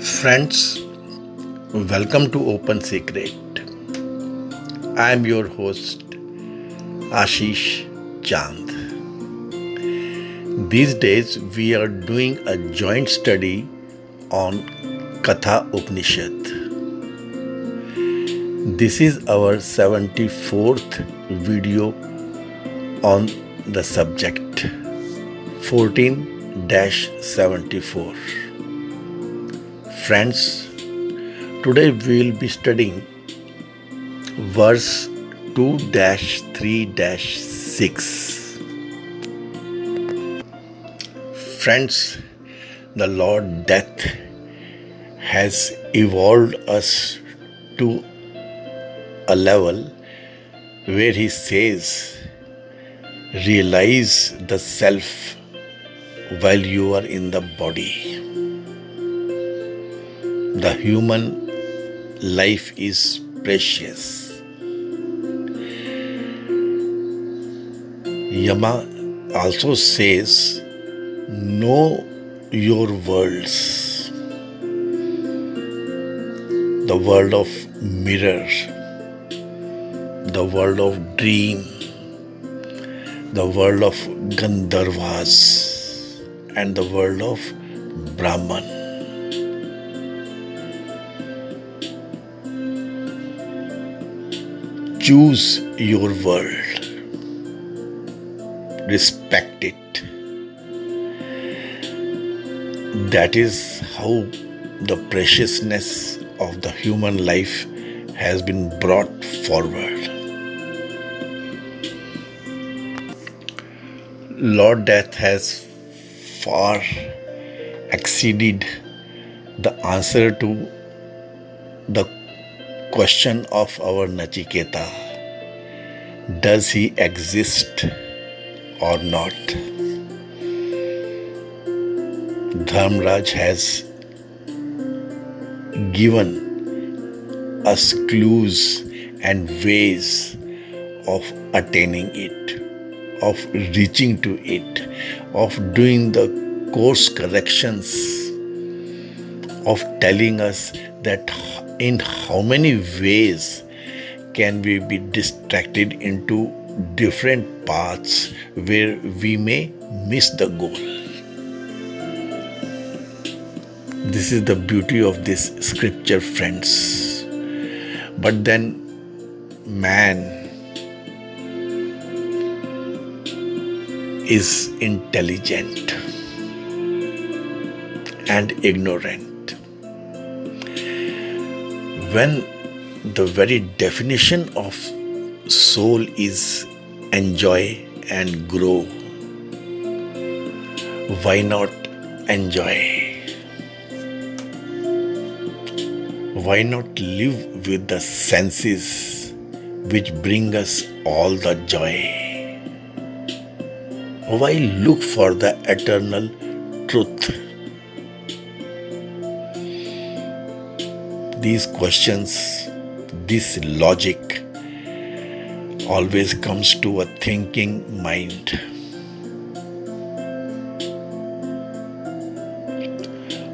Friends, welcome to Open Secret. I am your host Ashish Chand. These days we are doing a joint study on Katha Upanishad. This is our 74th video on the subject 14-74. Friends, today we will be studying verse 2-3-6. Friends, the Lord Death has evolved us to a level where He says, realize the self while you are in the body. The human life is precious. Yama also says, know your worlds. The world of mirror, the world of dream, the world of Gandharvas, and the world of Brahman. Choose your world. Respect it. That is how the preciousness of the human life has been brought forward. Lord Death has far exceeded the answer to the question of our Nachiketa. Does he exist or not? Dharmraj has given us clues and ways of attaining it, of reaching to it, of doing the course corrections, of telling us that in how many ways can we be distracted into different paths where we may miss the goal. This is the beauty of this scripture, friends. But then man is intelligent and ignorant. When the very definition of soul is enjoy and grow, why not enjoy? Why not live with the senses which bring us all the joy? Why look for the eternal truth? These questions, this logic always comes to a thinking mind.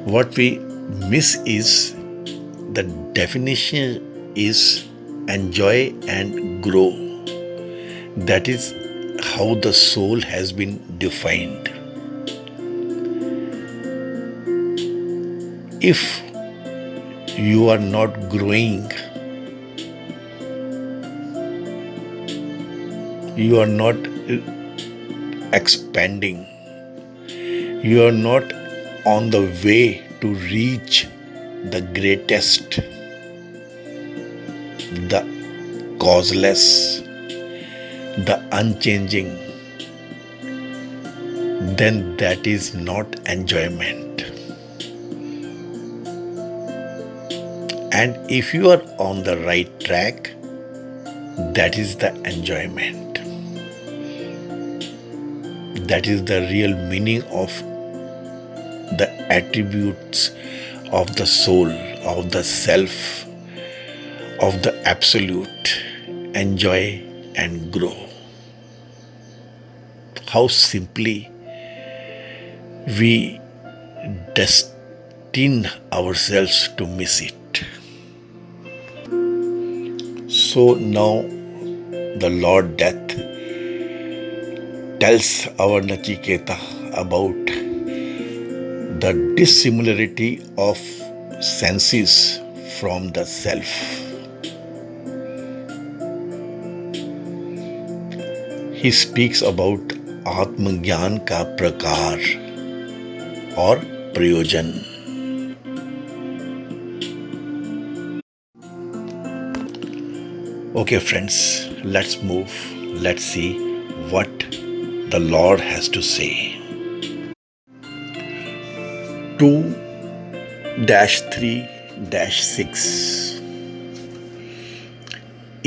What we miss is the definition is enjoy and grow. That is how the soul has been defined. If you are not growing, you are not expanding, you are not on the way to reach the greatest, the causeless, the unchanging, then that is not enjoyment. And if you are on the right track, that is the enjoyment. That is the real meaning of the attributes of the soul, of the self, of the absolute. Enjoy and grow. How simply we tin ourselves to miss it. So now the Lord Death tells our Nachiketa about the dissimilarity of senses from the self. He speaks about आत्मज्ञान का प्रकार और प्रयोजन. Okay friends, let's move. Let's see what the Lord has to say. 2-3-6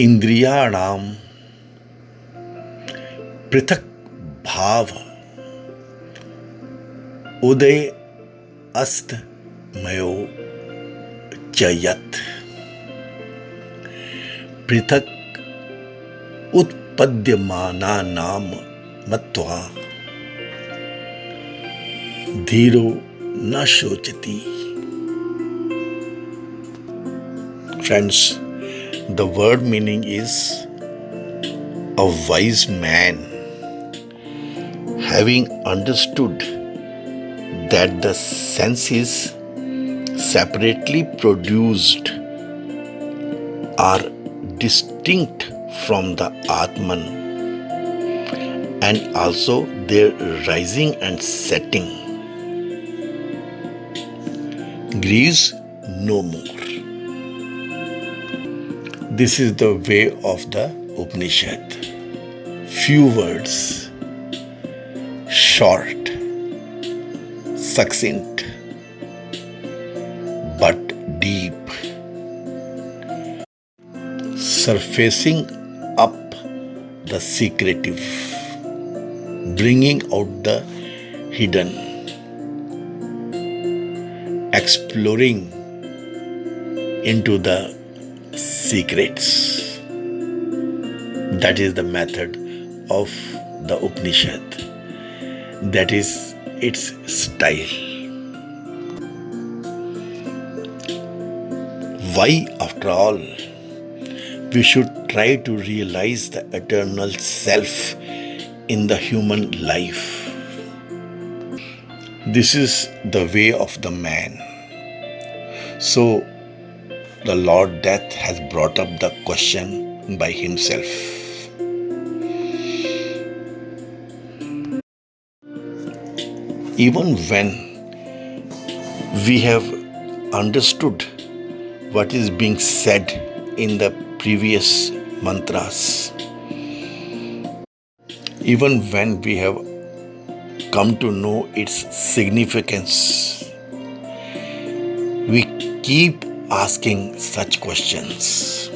इंद्रियाणां पृथक भाव उदय अस्त मयो च यत् पृथक उत्पद्यमानानां मत्वा धीरो न शोचति. Friends, the word meaning is a wise man, having understood that the senses separately produced are distinct from the Atman, and also their rising and setting, grieves no more. This is the way of the Upanishad. Few words, short, succinct, but deep, surfacing up the secretive, bringing out the hidden, exploring into the secrets. That is the method of the Upanishad. That is its style. Why, after all, we should try to realize the eternal self in the human life? This is the way of the man. So, the Lord Death has brought up the question by himself. Even when we have understood what is being said in the previous mantras, even when we have come to know its significance, we keep asking such questions.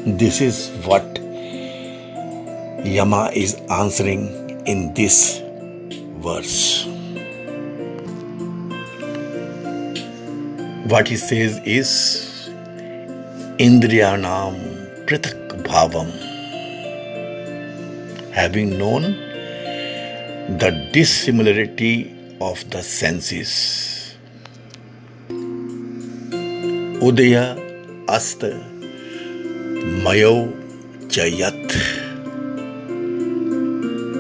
This is what Yama is answering in this verse. What he says is Indriyanam Prithak Bhavam. Having known the dissimilarity of the senses, Udaya Asta Mayo Chayat,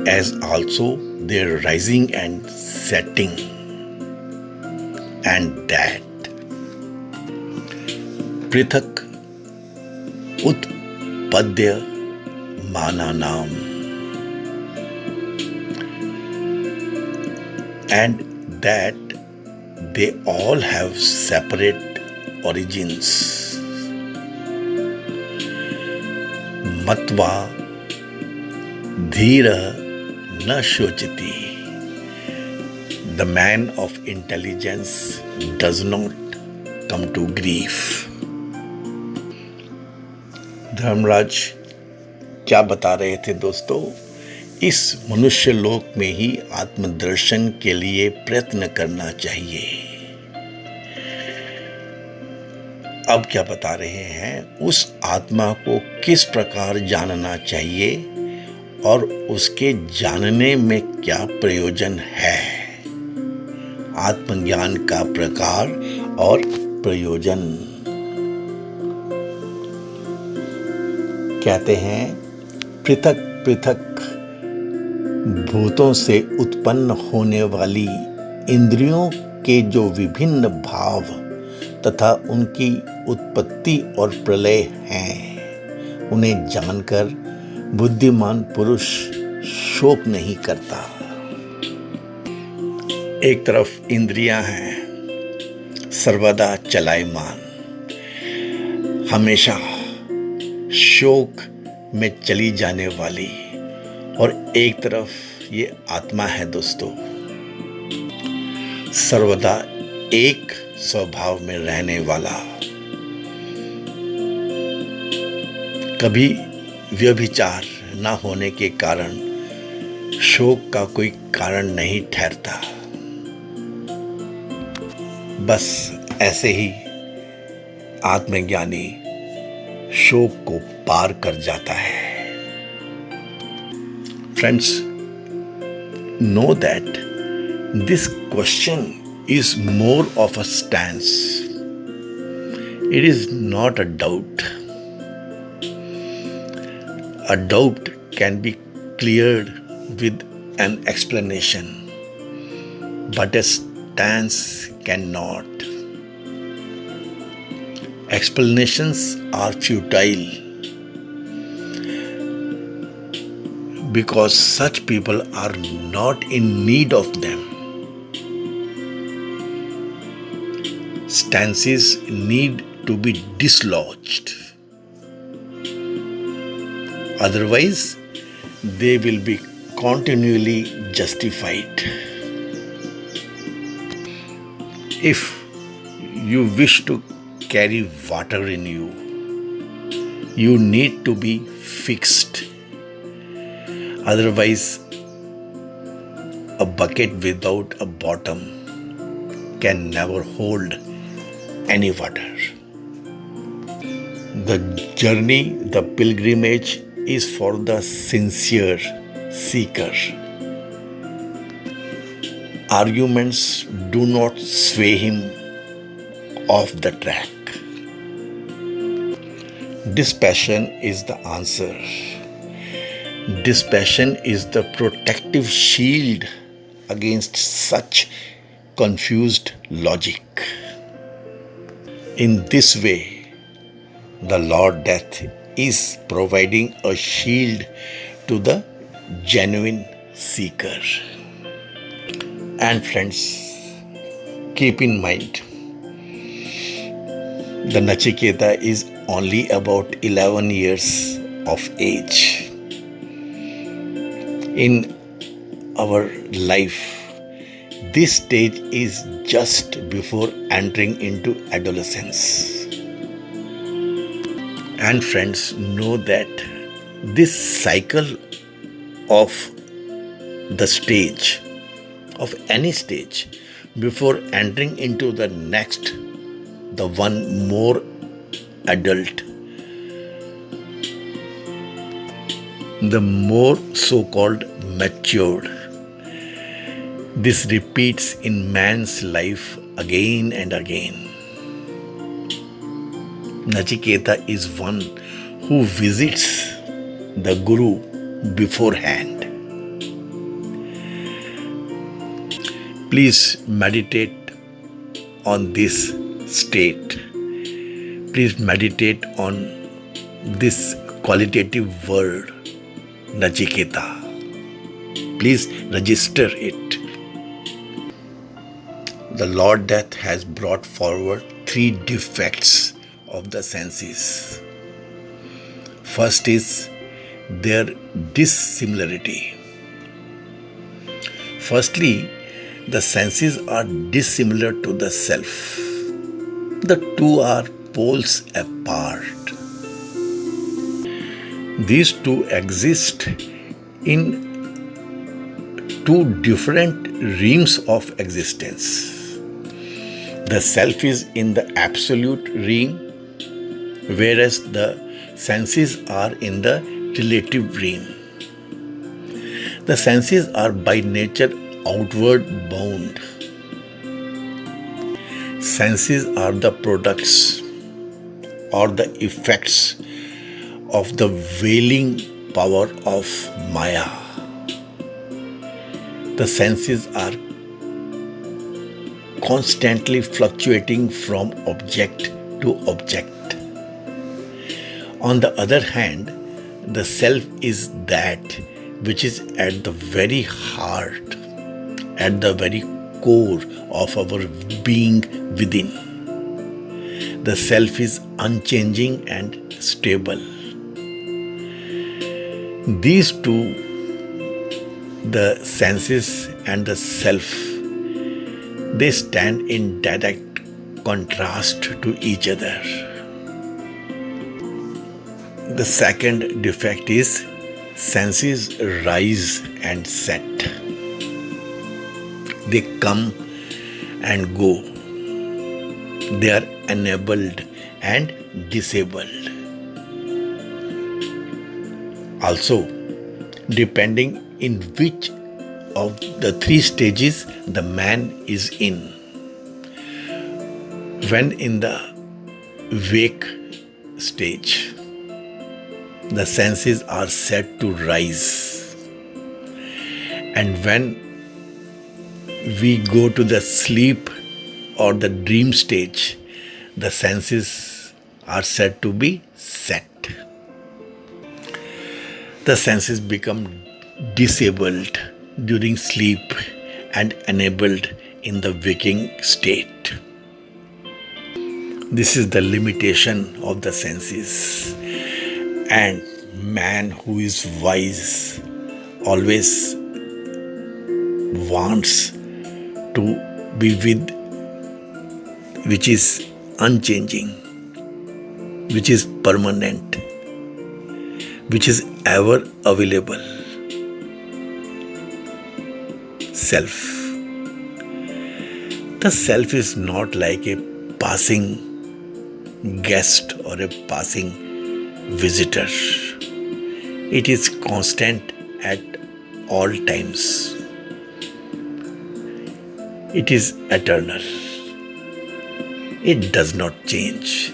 as also their rising and setting, and that Prithak Utpadya Mananam, and that they all have separate origins. Matva Dhira na shochati. The man of intelligence does not come to grief. Dharmaraj क्या बता रहे थे दोस्तों? इस मनुष्य लोक में ही आत्मदर्शन के लिए प्रयत्न करना चाहिए. अब क्या बता रहे हैं? उस आत्मा को किस प्रकार जानना चाहिए और उसके जानने में क्या प्रयोजन है. आत्मज्ञान का प्रकार और प्रयोजन। कहते हैं पृथक पृथक भूतों से उत्पन्न होने वाली इंद्रियों के जो विभिन्न भाव तथा उनकी उत्पत्ति और प्रलय हैं, उन्हें जानकर बुद्धिमान पुरुष शोक नहीं करता। एक तरफ इंद्रियां हैं सर्वदा चलायमान, हमेशा शोक में चली जाने वाली, और एक तरफ ये आत्मा है दोस्तों, सर्वदा एक स्वभाव में रहने वाला, कभी व्यभिचार न होने के कारण शोक का कोई कारण नहीं ठहरता। बस ऐसे ही आत्मज्ञानी शोक को पार कर जाता है। Friends, know that this question is more of a stance. It is not a doubt. A doubt can be cleared with an explanation, but a stance cannot. Explanations are futile because such people are not in need of them. Stances need to be dislodged. Otherwise, they will be continually justified. If you wish to carry water in you, you need to be fixed. Otherwise, a bucket without a bottom can never hold any water. The journey, the pilgrimage is for the sincere seeker. Arguments do not sway him off the track. Dispassion is the answer. Dispassion is the protective shield against such confused logic. In this way, the Lord Death is providing a shield to the genuine seeker. And friends, keep in mind, the Nachiketa is only about 11 years of age. In our life, this stage is just before entering into adolescence. And friends, know that this cycle of the stage, of any stage, before entering into the next, the one more adult, the more so-called matured, this repeats in man's life again and again. Nachiketa is one who visits the Guru beforehand. Please meditate on this state. Please meditate on this qualitative word, Nachiketa. Please register it. The Lord Death has brought forward 3 defects of the senses. First is their dissimilarity. Firstly, the senses are dissimilar to the self. The two are poles apart. These two exist in 2 different realms of existence. The self is in the absolute realm, whereas the senses are in the relative realm. The senses are by nature outward bound. Senses are the products or the effects of the wailing power of Maya. The senses are constantly fluctuating from object to object. On the other hand, the self is that which is at the very heart, at the very core of our being within. The self is unchanging and stable. These two, the senses and the self, they stand in direct contrast to each other. The second defect is senses rise and set. They come and go. They are enabled and disabled. Also, depending in which of the three stages the man is in. When in the wake stage, the senses are set to rise. And when we go to the sleep or the dream stage, the senses are said to be set. The senses become disabled during sleep and enabled in the waking state. This is the limitation of the senses. And man who is wise always wants to be with which is unchanging, which is permanent, which is ever available. Self. The self is not like a passing guest or a passing visitor. It is constant at all times. It is eternal. It does not change.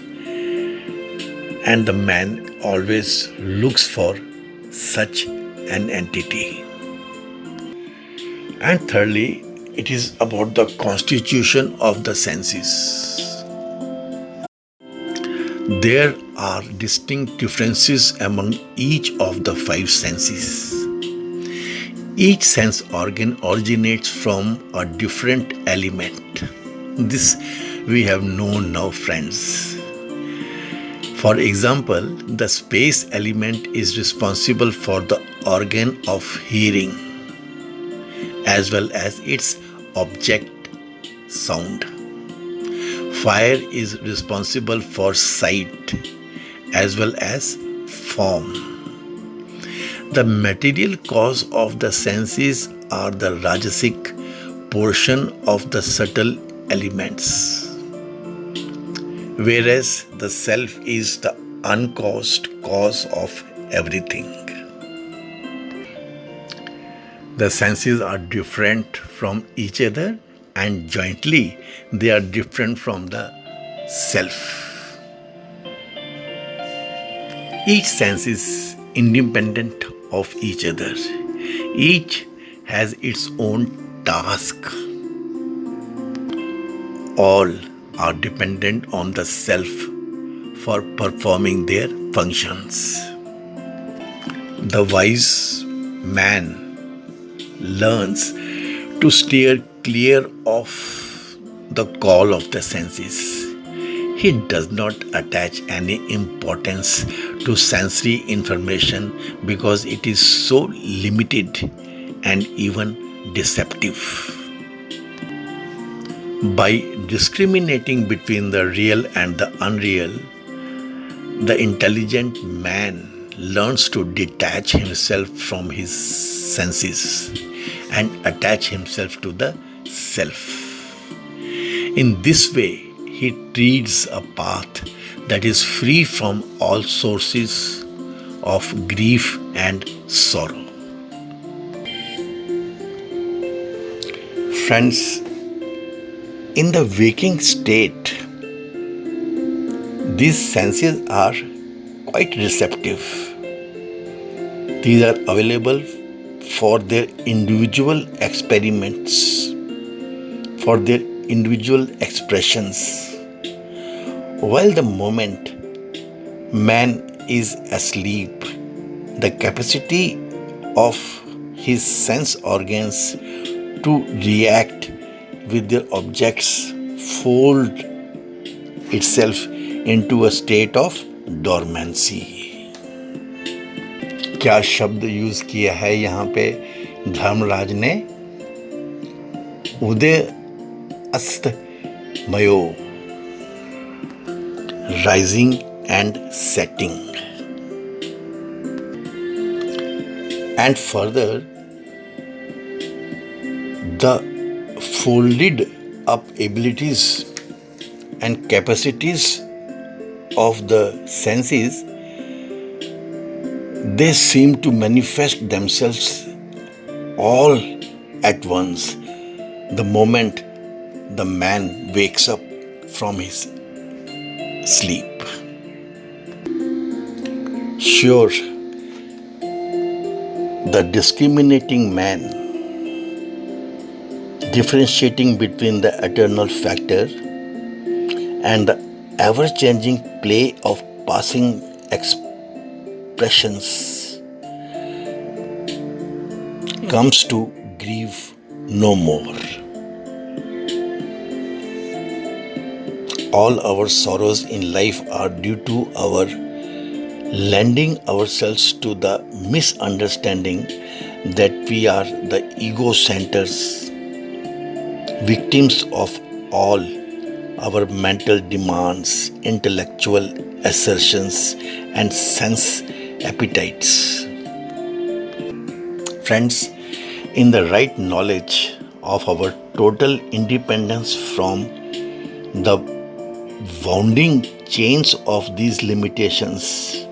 And the man always looks for such an entity. And thirdly, it is about the constitution of the senses. There are distinct differences among each of the five senses. Each sense organ originates from a different element. This we have known now, friends. For example, the space element is responsible for the organ of hearing, as well as its object sound. Fire is responsible for sight, as well as form. The material cause of the senses are the Rajasic portion of the subtle elements, whereas the self is the uncaused cause of everything. The senses are different from each other, and jointly they are different from the self. Each sense is independent of each other. Each has its own task. All are dependent on the self for performing their functions. The wise man learns to steer clear of the call of the senses. He does not attach any importance to sensory information because it is so limited and even deceptive. By discriminating between the real and the unreal, the intelligent man learns to detach himself from his senses and attach himself to the self. In this way, he treads a path that is free from all sources of grief and sorrow. Friends, In the waking state, these senses are quite receptive. These are available for their individual experiments, for their individual expressions. While the moment man is asleep, the capacity of his sense organs to react with their objects fold itself into a state of dormancy. क्या शब्द use किया है यहाँ पे धर्मराज ने? उदय अस्त मयो, rising and setting. And further, the folded up abilities and capacities of the senses, they seem to manifest themselves all at once the moment the man wakes up from his sleep. Sure, the discriminating man, differentiating between the eternal factor and the ever-changing play of passing expressions, comes to grieve no more. All our sorrows in life are due to our lending ourselves to the misunderstanding that we are the ego centers, victims of all our mental demands, intellectual assertions, and sense appetites. Friends, in the right knowledge of our total independence from the wounding chains of these limitations,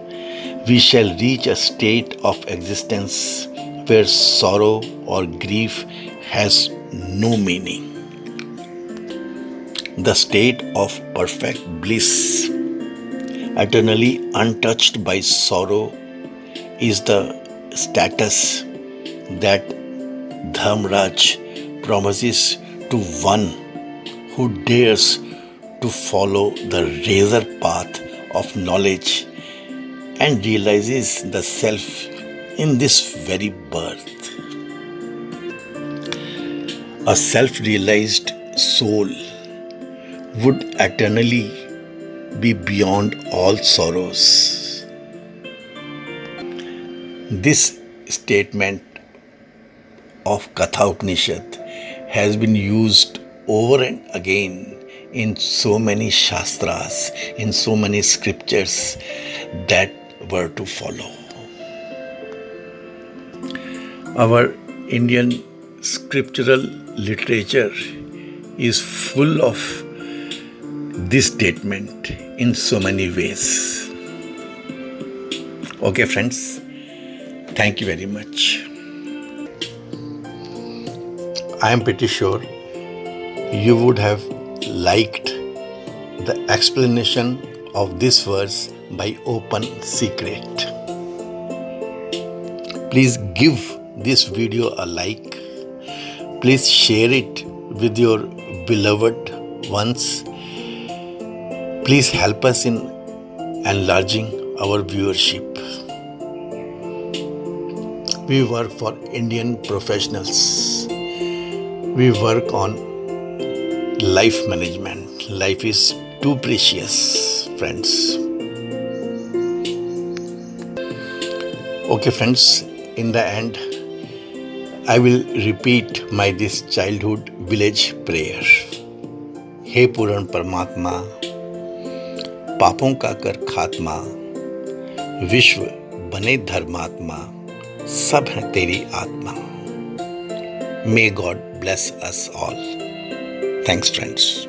we shall reach a state of existence where sorrow or grief has no meaning. The state of perfect bliss, eternally untouched by sorrow, is the status that Dharmraj promises to one who dares to follow the razor path of knowledge and realizes the self in this very birth. A self-realized soul would eternally be beyond all sorrows. This statement of Katha Upanishad has been used over and again in so many shastras, in so many scriptures that were to follow. Our Indian scriptural literature is full of this statement in so many ways. Okay, friends, thank you very much. I am pretty sure you would have liked the explanation of this verse by Open Secret. Please give this video a like. Please share it with your beloved ones. Please help us in enlarging our viewership. We work for Indian professionals. We work on life management. Life is too precious, friends. Okay, friends, in the end, I will repeat my this childhood village prayer. हे पूर्ण परमात्मा, पापों का कर खात्मा, विश्व बने धर्मात्मा, सब है तेरी आत्मा. May God bless us all. Thanks, friends.